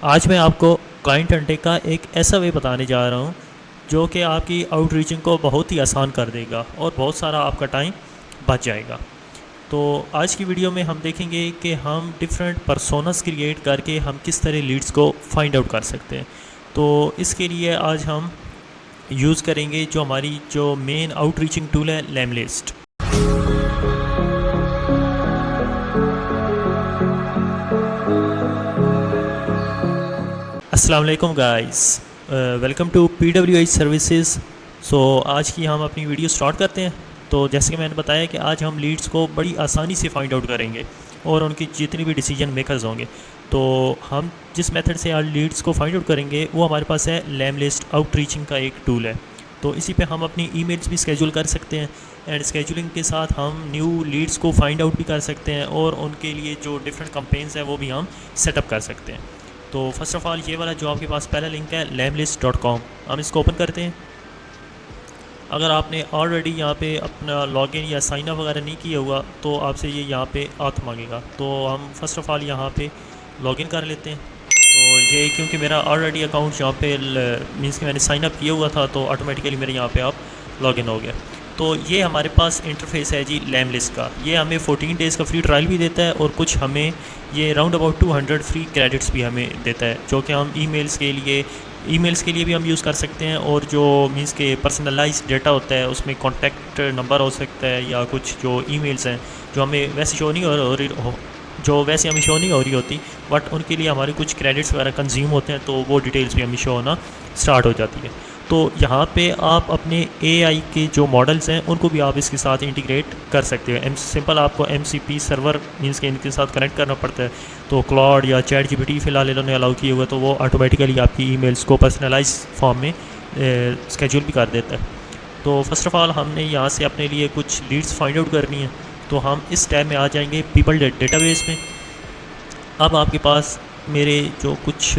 आज मैं आपको क्लाइंट हंटिंग का एक ऐसा वे बताने जा रहा हूँ जो कि आपकी आउटरीचिंग को बहुत ही आसान कर देगा और बहुत सारा आपका टाइम बच जाएगा। तो आज की वीडियो में हम देखेंगे कि हम डिफरेंट पर्सोनस क्रिएट करके हम किस तरह लीड्स को फाइंड आउट कर सकते हैं। तो इसके लिए आज हम यूज़ करेंगे जो हमारी जो मेन आउटरीचिंग टूल है, लेमलिस्ट। अस्सलाम वालेकुम guys, welcome to PWH services. So आज की हम अपनी वीडियो स्टार्ट करते हैं। तो जैसे कि मैंने बताया कि आज हम लीड्स को बड़ी आसानी से फाइंड आउट करेंगे और उनकी जितनी भी डिसीजन मेकर्स होंगे, तो हम जिस मेथड से आज लीड्स को फाइंड आउट करेंगे वो हमारे पास है लेमलिस्ट आउटरीचिंग का एक टूल है। तो इसी पे हम अपनी ईमेल्स भी स्केड्यूल कर सकते हैं एंड स्केड्यूलिंग के साथ हम न्यू लीड्स को फाइंड आउट भी कर सकते हैं और उनके लिए जो डिफरेंट कंपेन्स हैं वो भी हम सेटअप कर सकते हैं। तो फर्स्ट ऑफ़ ऑल ये वाला जो आपके पास पहला लिंक है lemlist.com, हम इसको ओपन करते हैं। अगर आपने ऑलरेडी यहाँ पे अपना लॉगिन या साइन अप वगैरह नहीं किया हुआ तो आपसे ये यहाँ पे ऑथ मांगेगा। तो हम फर्स्ट ऑफ़ ऑल यहाँ पे लॉगिन कर लेते हैं। तो ये क्योंकि मेरा ऑलरेडी अकाउंट यहाँ पे मीन्स कि मैंने साइन अप किया हुआ था तो ऑटोमेटिकली मेरे यहाँ पे आप लॉगिन हो गया। तो ये हमारे पास इंटरफेस है जी लेमलिस्ट का। ये हमें 14 डेज़ का फ्री ट्रायल भी देता है और कुछ हमें ये राउंड अबाउट 200 फ्री क्रेडिट्स भी हमें देता है, जो कि हम ईमेल्स के लिए भी हम यूज़ कर सकते हैं। और जो मीन्स के पर्सनलाइज डेटा होता है उसमें कॉन्टैक्ट नंबर हो सकता है या कुछ जो ईमेल्स हैं जो हमें वैसे शो नहीं हो रही होती, बट उनके लिए हमारे कुछ क्रेडिट्स वगैरह कंज्यूम होते हैं, तो वो डिटेल्स भी हमें शो होना स्टार्ट हो जाती है। तो यहाँ पे आप अपने AI के जो मॉडल्स हैं उनको भी आप इसके साथ इंटीग्रेट कर सकते हो। सिंपल आपको MCP सर्वर मीन्स के इनके साथ कनेक्ट करना पड़ता है। तो क्लॉड या ChatGPT फ़िलहाल इन्होंने अलाउ किया हुआ, तो वो ऑटोमेटिकली आपकी ईमेल्स को पर्सनलाइज फॉर्म में स्केड्यूल भी कर देता है। तो फर्स्ट ऑफ़ ऑल हमने यहाँ से अपने लिए कुछ लीड्स फाइंड आउट करनी है, तो हम इस टैब में आ जाएंगे पीपल डेटाबेस में। अब आपके पास मेरे जो कुछ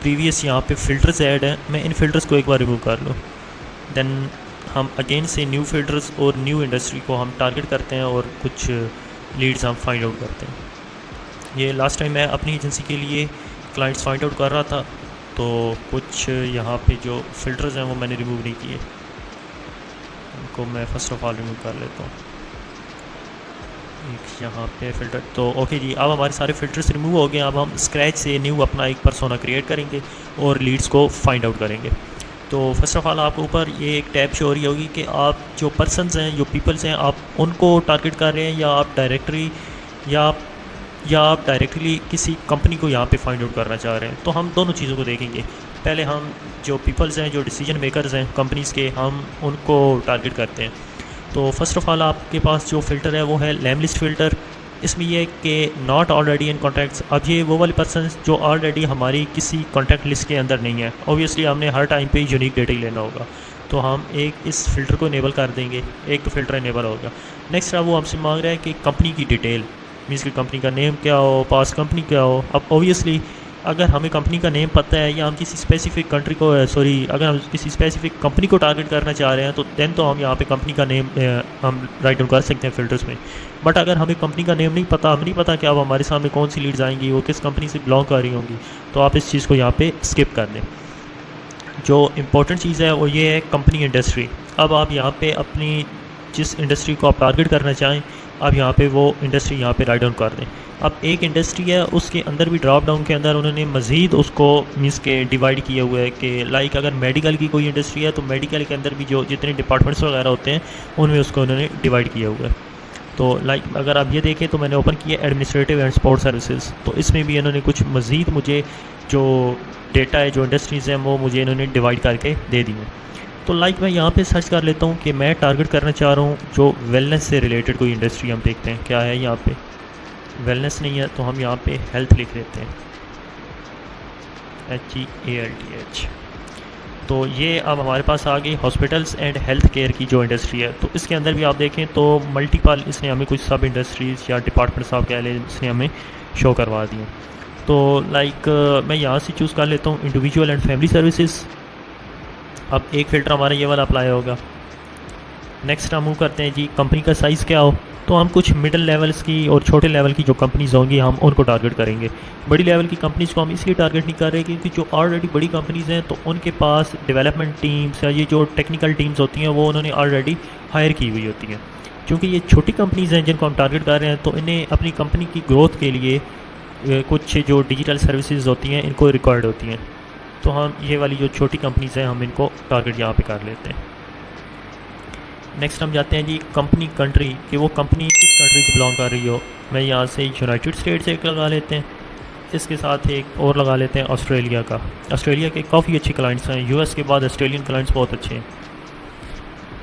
प्रीवियस यहाँ पे फ़िल्टर्स ऐड हैं, मैं इन फ़िल्टर्स को एक बार रिमूव कर लूँ। देन हम अगेन से न्यू फ़िल्टर्स और न्यू इंडस्ट्री को हम टारगेट करते हैं और कुछ लीड्स हम फाइंड आउट करते हैं। ये लास्ट टाइम मैं अपनी एजेंसी के लिए क्लाइंट्स फाइंड आउट कर रहा था, तो कुछ यहाँ पे जो फ़िल्टर्स हैं वो मैंने रिमूव नहीं किए, उनको मैं फ़र्स्ट ऑफ़ ऑल रिमूव कर लेता हूँ। एक यहाँ पे फ़िल्टर, तो ओके जी, अब हमारे सारे फ़िल्टर्स रिमूव हो गए। अब हम स्क्रैच से न्यू अपना एक पर्सोना क्रिएट करेंगे और लीड्स को फाइंड आउट करेंगे। तो फर्स्ट ऑफ़ ऑल आपको ऊपर ये एक टैब शो हो रही होगी कि आप जो पर्सनस हैं, जो पीपल्स हैं, आप उनको टारगेट कर रहे हैं या आप डायरेक्टली किसी कंपनी को यहाँ पे फाइंड आउट करना चाह रहे हैं। तो हम दोनों चीज़ों को देखेंगे। पहले हम जो पीपल्स हैं, जो डिसीजन मेकर्स हैं कंपनीज़ के, हम उनको टारगेट करते हैं। तो फर्स्ट ऑफ़ ऑल आपके पास जो फ़िल्टर है वो है लेमलिस्ट फ़िल्टर। इसमें यह कि नॉट ऑलरेडी इन कॉन्टैक्ट्स। अब ये वो वाले पर्सन जो ऑलरेडी हमारी किसी कॉन्टैक्ट लिस्ट के अंदर नहीं है, ऑब्वियसली हमने हर टाइम पे यूनिक डेटा ही लेना होगा, तो हम एक इस फ़िल्टर को इनेबल कर देंगे। एक तो फ़िल्टर इनेबल होगा। नेक्स्ट अब वो हमसे मांग रहा है कि कंपनी की डिटेल, मीन्स कि कंपनी का नेम क्या हो, पास कंपनी क्या हो। अब ऑब्वियसली अगर हमें कंपनी का नेम पता है या हम किसी स्पेसिफिक अगर हम किसी स्पेसिफिक कंपनी को टारगेट करना चाह रहे हैं तो देन तो हम यहाँ पे कंपनी का नेम हम राइट डाउन कर सकते हैं फ़िल्टर्स में। बट अगर हमें कंपनी का नेम नहीं पता, हमें नहीं पता कि अब हमारे सामने कौन सी लीड्स आएंगी, वो किस कंपनी से बिलोंग कर रही होंगी, तो आप इस चीज़ को यहाँ पे स्किप कर दें। जो इम्पोर्टेंट चीज़ है वो ये है कंपनी इंडस्ट्री। अब आप यहाँ पे अपनी जिस इंडस्ट्री को आप टारगेट करना चाहें, अब यहाँ पे वो इंडस्ट्री यहाँ पे राइट डाउन कर दें। अब एक इंडस्ट्री है, उसके अंदर भी ड्रॉप डाउन के अंदर उन्होंने मज़ीद उसको मीन्स के डिवाइड किया हुआ है कि लाइक अगर मेडिकल की कोई इंडस्ट्री है तो मेडिकल के अंदर भी जो जितने डिपार्टमेंट्स वगैरह होते हैं उनमें उसको उन्होंने डिवाइड किया हुआ है। तो लाइक अगर आप ये देखें तो मैंने ओपन किया एडमिनिस्ट्रेटिव एंड सपोर्ट सर्विसेज, तो इसमें भी इन्होंने कुछ मज़ीद मुझे जो डेटा है, जो इंडस्ट्रीज़ हैं, वो मुझे इन्होंने डिवाइड करके दे दी हैं। तो लाइक मैं यहाँ पे सर्च कर लेता हूँ कि मैं टारगेट करना चाह रहा हूँ जो वेलनेस से रिलेटेड कोई इंडस्ट्री। हम देखते हैं क्या है यहाँ पे। वेलनेस नहीं है तो हम यहाँ पे हेल्थ लिख देते हैं, HEALTH। तो ये अब हमारे पास आ गई हॉस्पिटल्स एंड हेल्थ केयर की जो इंडस्ट्री है। तो इसके अंदर भी आप देखें तो मल्टीपल इसने हमें कुछ सब इंडस्ट्रीज़ या डिपार्टमेंट्स आप कह लें, इसने हमें शो करवा दिए। तो लाइक मैं यहाँ से चूज़ कर लेता हूँ इंडिविजुअल एंड फैमिली सर्विसेज। अब एक फ़िल्टर हमारा ये वाला अप्लाई होगा। नेक्स्ट हम मूव करते हैं जी कंपनी का साइज़ क्या हो। तो हम कुछ मिडिल लेवल्स की और छोटे लेवल की जो कंपनीज़ होंगी हम उनको टारगेट करेंगे। बड़ी लेवल की कंपनीज़ को हम इसलिए टारगेट नहीं कर रहे क्योंकि जो ऑलरेडी बड़ी कंपनीज़ हैं तो उनके पास डेवलपमेंट टीम्स या ये जो टेक्निकल टीम्स होती हैं वो उन्होंने ऑलरेडी हायर की हुई होती हैं। क्योंकि ये छोटी कंपनीज़ हैं जिनको हम टारगेट कर रहे हैं तो इन्हें अपनी कंपनी की ग्रोथ के लिए कुछ जो डिजिटल सर्विसेज होती हैं इनको रिक्वायर्ड होती हैं। तो हम ये वाली जो छोटी कंपनीज़ हैं हम इनको टारगेट यहाँ पे कर लेते हैं। नेक्स्ट हम जाते हैं जी कंपनी कंट्री कि वो कंपनी किस कंट्री से बिलोंग कर रही हो। मैं यहाँ से यूनाइटेड स्टेट से एक लगा लेते हैं, इसके साथ एक और लगा लेते हैं ऑस्ट्रेलिया का। ऑस्ट्रेलिया के काफ़ी अच्छे क्लाइंट्स हैं, यूएस के बाद ऑस्ट्रेलियन क्लाइंट्स बहुत अच्छे हैं।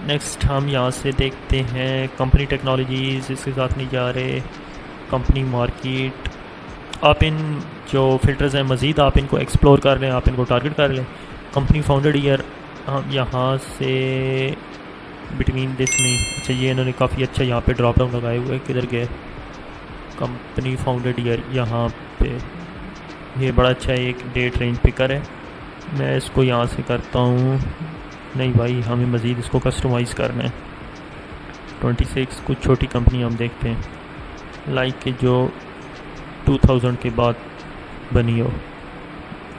नेक्स्ट हम यहाँ से देखते हैं कंपनी टेक्नोलॉजीज़, इसके साथ नहीं जा रहे। कंपनी मार्केट, आप इन जो फ़िल्टर्स हैं मज़ीद आप इनको एक्सप्लोर कर लें, आप इनको टारगेट कर लें। कंपनी फाउंडेड ईयर हम यहाँ से बिटवीन दिस नहीं, अच्छा ये इन्होंने काफ़ी अच्छा यहाँ पे ड्रॉप डाउन लगाए हुए, किधर गए कंपनी फाउंडेड ईयर, यहाँ पे ये बड़ा अच्छा एक डेट रेंज पिकर है। मैं इसको यहाँ से करता हूँ, नहीं भाई हमें मज़ीद इसको कस्टमाइज़ करना है। 26 कुछ छोटी कंपनी हम देखते हैं लाइक कि जो 2000 के बाद बनी हो,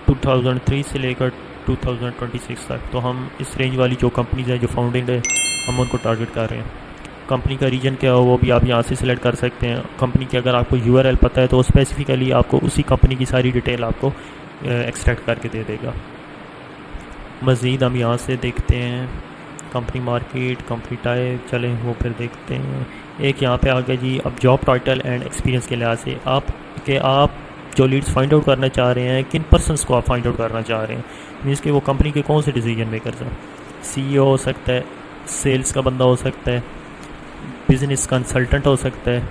2003 से लेकर 2026 तक। तो हम इस रेंज वाली जो कंपनीज हैं जो फाउंडिंग है हम उनको टारगेट कर रहे हैं। कंपनी का रीजन क्या हो वो भी आप यहाँ से सिलेक्ट कर सकते हैं। कंपनी की अगर आपको यूआरएल पता है तो स्पेसिफिकली आपको उसी कंपनी की सारी डिटेल आपको एक्सट्रैक्ट करके दे देगा। मज़ीद हम यहाँ से देखते हैं कंपनी मार्केट, कंपनी टाइप, चलें वो फिर देखते हैं। एक यहाँ पे आ गया जी अब जॉब टाइटल एंड एक्सपीरियंस के लिहाज से आप जो लीड्स फाइंड आउट करना चाह रहे हैं किन पर्सनस को आप फाइंड आउट करना चाह रहे हैं, मीन्स कि वो कंपनी के कौन से डिसीजन मेकर्स हैं। सीईओ हो सकता है, सेल्स का बंदा हो सकता है, बिजनेस कंसल्टेंट हो सकता है,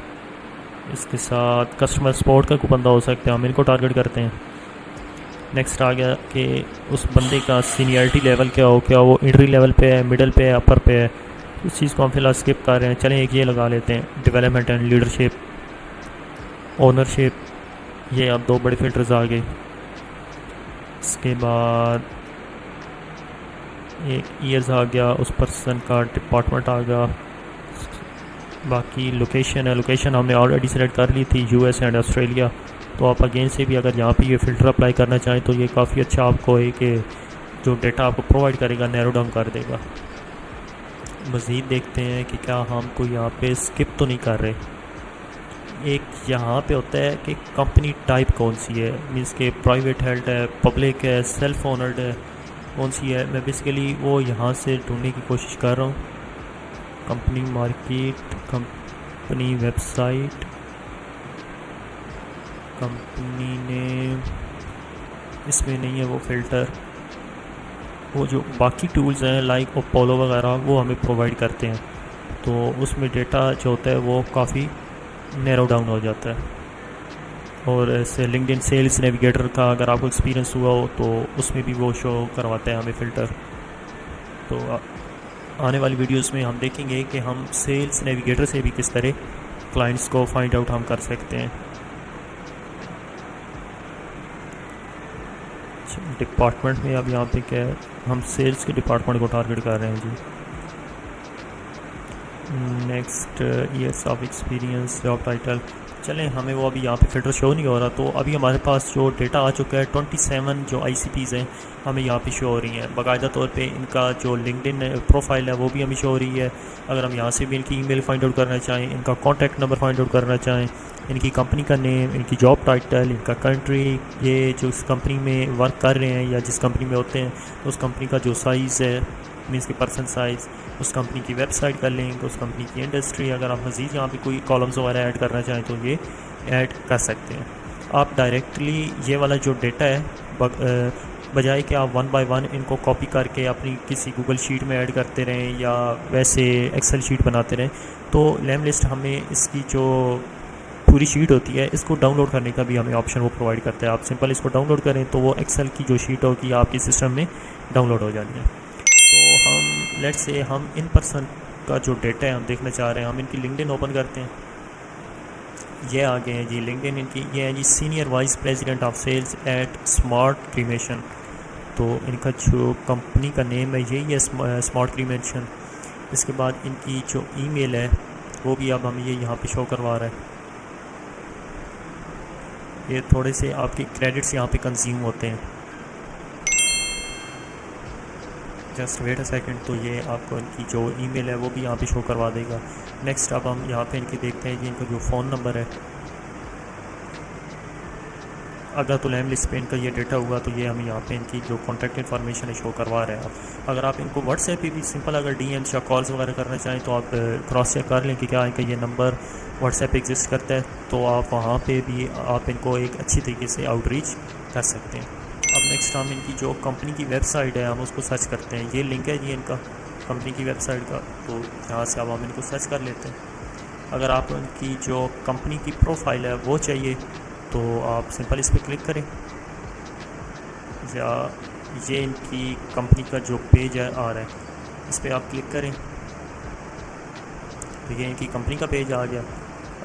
इसके साथ कस्टमर सपोर्ट का कोई बंदा हो सकता है, हम इनको टारगेट करते हैं। नेक्स्ट आ गया कि उस बंदे का सीनियरिटी लेवल क्या हो, क्या वो एंट्री लेवल पे है, मिडल पे है, अपर पे है, इस चीज़ को हम फिलहाल स्किप कर रहे हैं। चलें एक ये लगा लेते हैं डेवलपमेंट एंड लीडरशिप, ओनरशिप, ये अब दो बड़े फिल्टर्स आ गए। इसके बाद एक ईयर्स आ गया, उस पर्सन का डिपार्टमेंट आ गया। बाकी लोकेशन है, लोकेशन हमने ऑलरेडी सेलेक्ट कर ली थी यूएस एंड ऑस्ट्रेलिया। तो आप अगेन से भी अगर यहाँ पे ये फ़िल्टर अप्लाई करना चाहें तो ये काफ़ी अच्छा आपको एक जो डेटा आपको प्रोवाइड करेगा नैरो डाउन कर देगा। मज़ीद देखते हैं कि क्या हमको यहाँ पे स्किप तो नहीं कर रहे। एक यहाँ पे होता है कि कंपनी टाइप कौन सी है, मीन्स के प्राइवेट हेल्ड है, पब्लिक है, सेल्फ ओनर्ड है, कौन सी है। मैं बेसिकली वो यहाँ से ढूंढने की कोशिश कर रहा हूँ। Company market, company website, company name, इसमें नहीं है वो फ़िल्टर। वो जो बाकी टूल्स हैं लाइक अपोलो वगैरह वो हमें प्रोवाइड करते हैं, तो उसमें डेटा जो होता है वो काफ़ी नैरो डाउन हो जाता है। और ऐसे लिंक्डइन सेल्स नेविगेटर का अगर आपको एक्सपीरियंस हुआ हो तो उसमें भी वो शो करवाता है हमें फ़िल्टर। तो आने वाली वीडियोस में हम देखेंगे कि हम सेल्स नेविगेटर से भी किस तरह क्लाइंट्स को फाइंड आउट हम कर सकते हैं। डिपार्टमेंट में अब यहाँ पे क्या है, हम सेल्स के डिपार्टमेंट को टारगेट कर रहे हैं जी। Next years of experience, job title, चलें हमें वो अभी यहाँ पे फ़िल्टर शो नहीं हो रहा। तो अभी हमारे पास जो डेटा आ चुका है 27 जो ICPs हैं हमें यहाँ पे शो हो रही हैं बाकायदा तौर पे। इनका जो लिंक्डइन प्रोफाइल है वो भी हमें शो हो रही है। अगर हम यहाँ से भी इनकी ईमेल फाइंड आउट करना चाहें, इनका कॉन्टैक्ट नंबर फाइंड आउट करना चाहें, इनकी कंपनी का नेम, इनकी जॉब टाइटल, इनका कंट्री, ये जो इस कंपनी में वर्क कर रहे हैं या जिस कंपनी में होते हैं उस कंपनी का जो साइज़ है, मीन्स के पर्सन साइज़, उस कंपनी की वेबसाइट का लिंक, उस कंपनी की इंडस्ट्री। अगर आप मज़ीद यहाँ पे कोई कॉलम्स वगैरह ऐड करना चाहें तो ये ऐड कर सकते हैं। आप डायरेक्टली ये वाला जो डेटा है बजाय कि आप 1 बाय 1 इनको कॉपी करके अपनी किसी गूगल शीट में ऐड करते रहें या वैसे एक्सेल शीट बनाते रहें, तो लैम लिस्ट हमें इसकी जो पूरी शीट होती है इसको डाउनलोड करने का भी हमें ऑप्शन वो प्रोवाइड करता है। आप सिंपल इसको डाउनलोड करें तो वो एक्सेल की जो शीट होगी आपके सिस्टम में डाउनलोड हो जानी है। तो हम लेट्स से हम इन पर्सन का जो डेटा है हम देखना चाह रहे हैं, हम इनकी लिंक्डइन ओपन करते हैं। ये आ गए हैं जी लिंक्डइन इनकी, ये है जी senior vice president of sales at smart cremation. तो इनका जो कंपनी का नेम है यही है स्मार्ट क्रीमेशन। इसके बाद इनकी जो ईमेल है वो भी अब हमें ये यहाँ पे शो करवा रहा है। ये थोड़े से आपके क्रेडिट्स यहाँ पे कंज्यूम होते हैं। जस्ट वेट अ सेकंड, तो ये आपको इनकी जो ईमेल है वो भी यहाँ पे शो करवा देगा। नेक्स्ट अब हम यहाँ पे इनके देखते हैं कि इनका जो फ़ोन नंबर है, अगर तो लैम लिस्ट पे इनका ये डेटा हुआ तो ये हमें यहाँ पे इनकी जो कॉन्टैक्ट इन्फॉर्मेशन है शो करवा रहा है। अगर आप इनको व्हाट्सएप पे भी सिंपल अगर डीएम्स या कॉल्स वगैरह करना चाहें तो आप क्रॉस चेक कर लें कि क्या इनका ये नंबर व्हाट्सएप एग्जिस्ट करता है, तो आप वहाँ पे भी आप इनको एक अच्छी तरीके से आउटरीच कर सकते हैं। अब नेक्स्ट हम इनकी जो कंपनी की वेबसाइट है हम उसको सर्च करते हैं। ये लिंक है जी इनका कंपनी की वेबसाइट का, तो यहाँ से अब हम इनको सर्च कर लेते हैं। अगर आप इनकी जो कंपनी की प्रोफाइल है वो चाहिए तो आप सिंपल इस पर क्लिक करें, या ये इनकी कंपनी का जो पेज है आ रहा है इस पर आप क्लिक करें तो ये इनकी कंपनी का पेज आ गया।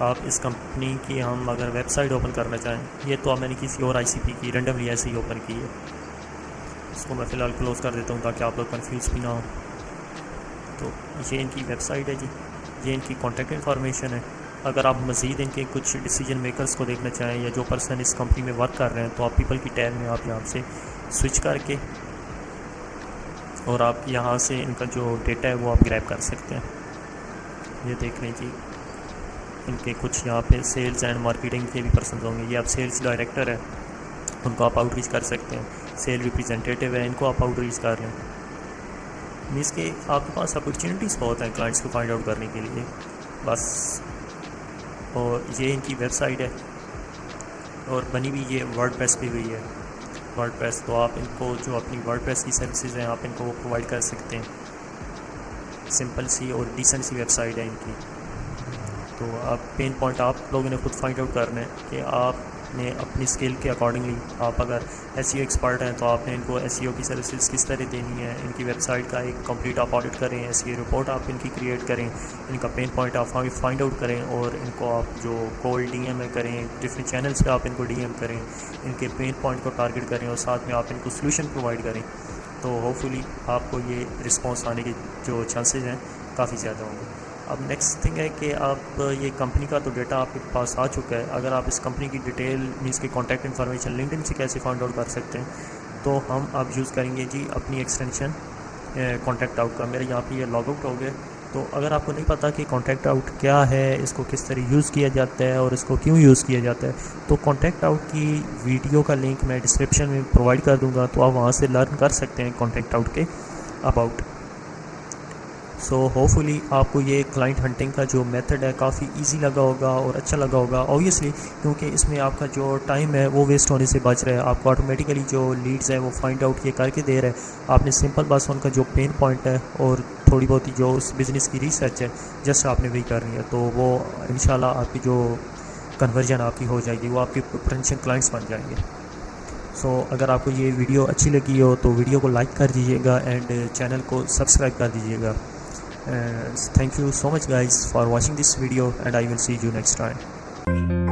आप इस कंपनी की हम अगर वेबसाइट ओपन करना चाहें, ये तो मैंने किसी और आईसीपी की रेंडमली ऐसे ही ओपन की है, इसको मैं फ़िलहाल क्लोज़ कर देता हूँ ताकि आप लोग कन्फ्यूज़ भी ना हो। तो ये इनकी वेबसाइट है जी, ये इनकी कॉन्टैक्ट इन्फॉर्मेशन है। अगर आप मज़ीद इनके कुछ डिसीजन मेकर्स को देखना चाहें या जो पर्सन इस कंपनी में वर्क कर रहे हैं तो आप पीपल की टैब में आप यहाँ से स्विच करके और आप यहाँ से इनका जो डेटा है वो आप ग्रैब कर सकते हैं। ये देख लें जी, इनके कुछ यहाँ पे सेल्स एंड मार्केटिंग के भी पर्सन होंगे। ये आप सेल्स डायरेक्टर है, उनको आप आउटरीच कर सकते हैं। सेल रिप्रेजेंटेटिव है, इनको आप आउटरीच कर लें। मीन्स के आपके पास अपॉर्चुनिटीज़ बहुत हैं क्लाइंट्स को फाइंड आउट करने के लिए बस। और ये इनकी वेबसाइट है और बनी हुई ये वर्डप्रेस पे हुई है, वर्डप्रेस। तो आप इनको जो अपनी वर्डप्रेस की सर्विसेज हैं आप इनको वो प्रोवाइड कर सकते हैं। सिंपल सी और डिसेंट सी वेबसाइट है इनकी। तो आप पेन पॉइंट आप लोगों ने खुद फाइंड आउट करना है कि आपने अपनी स्किल के अकॉर्डिंगली, आप अगर एसईओ एक्सपर्ट हैं तो आपने इनको एसईओ की सर्विसेज किस तरह देनी है। इनकी वेबसाइट का एक कंप्लीट आप ऑडिट करें, एसईओ रिपोर्ट आप इनकी क्रिएट करें, इनका पेन पॉइंट आप फाइंड आउट करें और इनको आप जो कॉल डीएम में करें, डिफरेंट चैनल्स पे आप इनको डीएम करें, इनके पेन पॉइंट को टारगेट करें और साथ में आप इनको सोल्यूशन प्रोवाइड करें। तो होपफुली आपको ये रिस्पॉन्स आने के जो चांसेस हैं काफ़ी ज़्यादा होंगे। अब नेक्स्ट थिंग है कि आप ये कंपनी का तो डेटा आपके पास आ चुका है। अगर आप इस कंपनी की डिटेल मीन्स के कॉन्टैक्ट इन्फॉर्मेशन लिंक्डइन से कैसे फाइंड आउट कर सकते हैं, तो हम अब यूज़ करेंगे जी अपनी एक्सटेंशन कॉन्टैक्ट आउट का। मेरे यहाँ पे ये लॉग आउट हो गया। तो अगर आपको नहीं पता कि कॉन्टैक्ट आउट क्या है, इसको किस तरह यूज़ किया जाता है और इसको क्यों यूज़ किया जाता है, तो कॉन्टैक्ट आउट की वीडियो का लिंक मैं डिस्क्रिप्शन में प्रोवाइड कर दूँगा, तो आप वहाँ से लर्न कर सकते हैं कॉन्टैक्ट आउट के अबाउट। सो होपफुली आपको ये क्लाइंट हंटिंग का जो मेथड है काफ़ी इजी लगा होगा और अच्छा लगा होगा ऑब्वियसली, क्योंकि इसमें आपका जो टाइम है वो वेस्ट होने से बच रहा है। आपको ऑटोमेटिकली जो लीड्स है वो फाइंड आउट ये करके दे रहा है। आपने सिंपल बस उनका जो पेन पॉइंट है और थोड़ी बहुत ही जो उस बिज़नेस की रिसर्च है जस्ट आपने वही करनी है, तो वो इंशाल्लाह आपकी जो कन्वर्जन आपकी हो जाएगी, वो आपके पोटेंशियल क्लाइंट्स बन जाएंगे। सो अगर आपको ये वीडियो अच्छी लगी हो तो वीडियो को लाइक कर दीजिएगा एंड चैनल को सब्सक्राइब कर दीजिएगा। Thank you so much guys for watching this video and I will see you next time.